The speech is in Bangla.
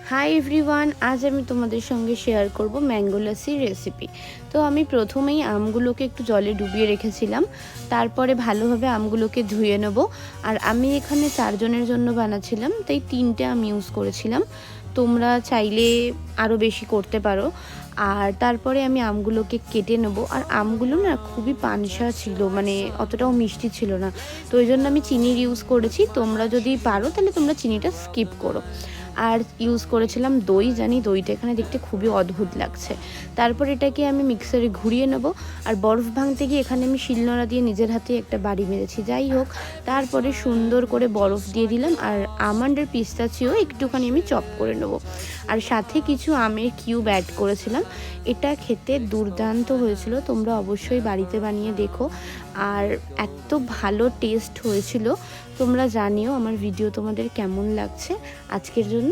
হাই এভরিওয়ান, আজ আমি তোমাদের সঙ্গে শেয়ার করব ম্যাঙ্গো লাসির রেসিপি। তো আমি প্রথমেই আমগুলোকে একটু জলে ডুবিয়ে রেখেছিলাম, তারপরে ভালোভাবে আমগুলোকে ধুয়ে নেব। আর আমি এখানে 4 জনের জন্য বানাচ্ছিলাম, তাই 3টে আম ইউজ করেছিলাম। তোমরা চাইলে আরও বেশি করতে পারো। আর তারপরে আমি আমগুলোকে কেটে নেব। আর আমগুলো না খুবই পানসা ছিল, মানে অতটাও মিষ্টি ছিল না, তো ওই জন্য আমি চিনির ইউজ করেছি। তোমরা যদি পারো তাহলে তোমরা চিনিটা স্কিপ করো। আর ইউজ করেছিলাম দই, জানি দইটা এখানে দেখতে খুবই অদ্ভুত লাগছে। তারপর এটাকে আমি মিক্সারে ঘুরিয়ে নেব। আর বরফ ভাঙতে গিয়ে এখানে আমি শিলনোড়া দিয়ে নিজের হাতে একটা বাড়ি মেরেছি। যাই হোক, তারপরে সুন্দর করে বরফ দিয়ে দিলাম। আর আমন্ড আর পিস্তাচিও একটুখানি আমি চপ করে নেব। আর সাথে কিছু আমের কিউব অ্যাড করেছিলাম। এটা খেতে দুর্দান্ত হয়েছিল, তোমরা অবশ্যই বাড়িতে বানিয়ে দেখো। আর এত ভালো টেস্ট হয়েছিল। তোমরা জানিও আমার ভিডিও তোমাদের কেমন লাগছে। আজকের জন্য